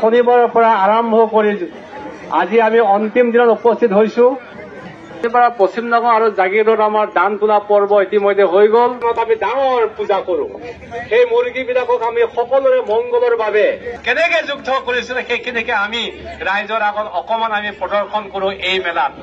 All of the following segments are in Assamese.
শনিবাৰৰ পৰা আৰম্ভ কৰি আজি আমি অন্তিম দিনত উপস্থিত হৈছো। পশ্চিম নগাঁও আৰু জাগিৰোড আমাৰ দান তোলা পৰ্ব ইতিমধ্যে হৈ গ'ল। আমি ডাঙৰ পূজা কৰো। সেই মুৰ্গীবিলাকক আমি সকলোৰে মংগলৰ বাবে কেনেকে যুদ্ধ কৰিছিলো সেইখিনিকে আমি ৰাইজৰ আগত অকমান আমি প্ৰদৰ্শন কৰো এই মেলাত।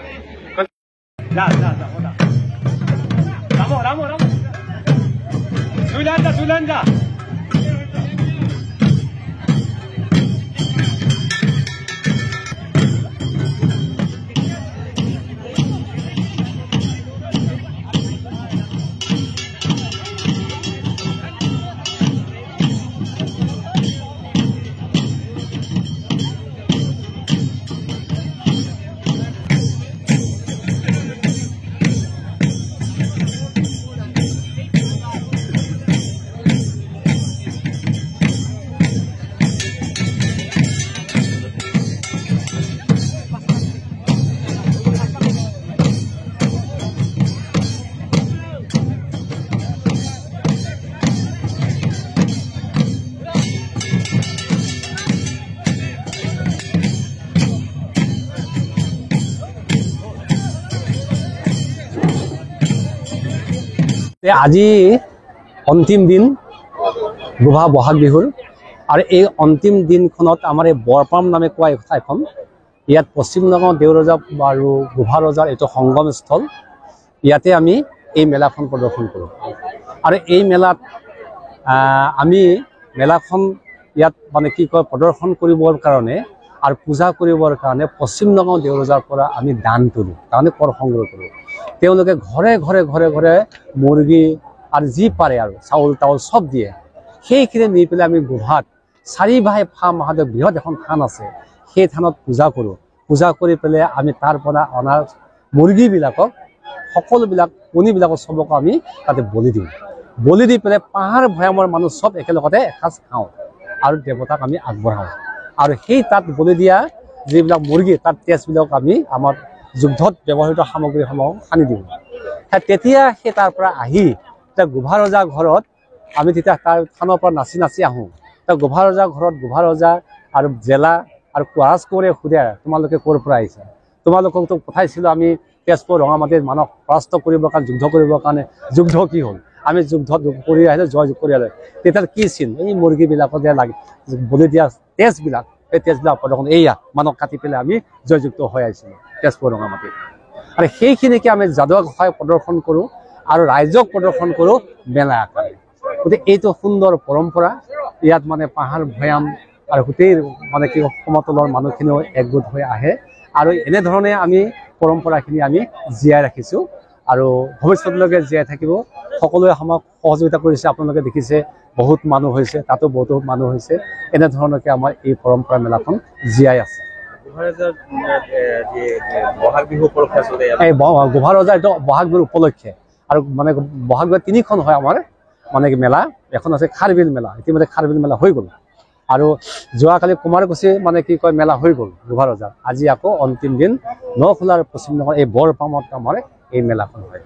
আজি অন্তিম দিন গোভা বহাগ বিহুৰ আৰু এই অন্তিম দিনখনত আমাৰ এই বৰপাম নামে কোৱা ঠাইখন ইয়াত পশ্চিম নগাঁও দেওৰজা আৰু গোভা ৰজাৰ এইটো সংগমস্থল। ইয়াতে আমি এই মেলাখন প্ৰদৰ্শন কৰোঁ আৰু এই মেলাত আমি মেলাখন ইয়াত মানে কি কয় প্ৰদৰ্শন কৰিবৰ কাৰণে আৰু পূজা কৰিবৰ কাৰণে পশ্চিম নগাঁও দেওৰজাৰ পৰা আমি দান তোলোঁ, তাৰমানে কৰ সংগ্ৰহ কৰোঁ। তেওঁলোকে ঘৰে ঘৰে ঘৰে ঘৰে মুৰ্গী আৰু যি পাৰে আৰু চাউল তাউল চব দিয়ে। সেইখিনি নি পেলাই আমি গোভাত 4 ভাই মহাদেৱ বৃহৎ এখন থান আছে, সেই থানত পূজা কৰোঁ। পূজা কৰি পেলাই আমি তাৰ পৰা অনা মুৰ্গীবিলাকক সকলোবিলাক কণীবিলাকক চবক আমি তাতে বলি দিওঁ। বলি দি পেলাই পাহাৰ ভৈয়ামৰ মানুহ চব একেলগতে এসাঁজ খাওঁ আৰু দেৱতাক আমি আগবঢ়াওঁ। আৰু সেই তাত বলি দিয়া যিবিলাক মুৰ্গী তাত তেজবিলাক আমি আমাৰ যুদ্ধত ব্যৱহৃত সামগ্ৰীসমূহ সানি দিওঁ। তেতিয়া সেই তাৰ পৰা আহি এতিয়া গোভা ৰজা ঘৰত আমি তেতিয়া তাৰ থানৰ পৰা নাচি নাচি আহোঁ। গোভা ৰজা ঘৰত গোভা ৰজা আৰু জেলা আৰু কোৱাজ কোঁৱৰে সোধে তোমালোকে ক'ৰ পৰা আহিছা? তোমালোককতো পঠাইছিলোঁ আমি তেজপুৰ ৰঙামাটিত মানুহক পৰাস্ত কৰিবৰ কাৰণে যুদ্ধ কৰিবৰ কাৰণে। যুদ্ধ কি হ'ল? আমি যুদ্ধ কৰি আহিলে জয় কৰি আহিলে। তেতিয়া কি চিন? এই মুৰ্গীবিলাকত যে লাগে বলি দিয়া তেজবিলাক, এই তেজবিলাক প্ৰদৰ্শন এয়া মানুহক কাটি পেলাই আমি জয়যুক্ত হৈ আহিছিলোঁ তেজপুৰ ৰঙামাটিত। আৰু সেইখিনিকে আমি যাদৱ গোসাঁই প্ৰদৰ্শন কৰোঁ আৰু ৰাইজক প্ৰদৰ্শন কৰোঁ মেলা আকাৰে। গতিকে এইটো সুন্দৰ পৰম্পৰা। ইয়াত মানে পাহাৰ ভৈয়াম আৰু গোটেই মানে কি সমতলৰ মানুহখিনিও একগোট হৈ আহে আৰু এনেধৰণে আমি পৰম্পৰাখিনি আমি জীয়াই ৰাখিছোঁ আৰু ভৱিষ্যতলৈকে জীয়াই থাকিব। সকলোৱে আমাক সহযোগিতা কৰিছে, আপোনালোকে দেখিছে বহুত মানুহ হৈছে, তাতো বহুত মানুহ হৈছে। এনেধৰণকে আমাৰ এই পৰম্পৰা মেলাখন জীয়াই আছে। বহাগ বিহু এই গোভা ৰজা এইটো বহাগ বিহুৰ উপলক্ষে আৰু মানে বহাগ বিহু 3খন হয় আমাৰ মানে কি মেলা। এখন আছে খাৰবিল মেলা, ইতিমধ্যে খাৰবিল মেলা হৈ গ'ল আৰু যোৱাকালি কুমাৰকুছি মানে কি কয় মেলা হৈ গ'ল গোভা ৰজাৰ। আজি আকৌ অন্তিম দিন নখোলাৰ পশ্চিম নগাঁও এই বৰপামত আমাৰ এই মেলাখন হয়।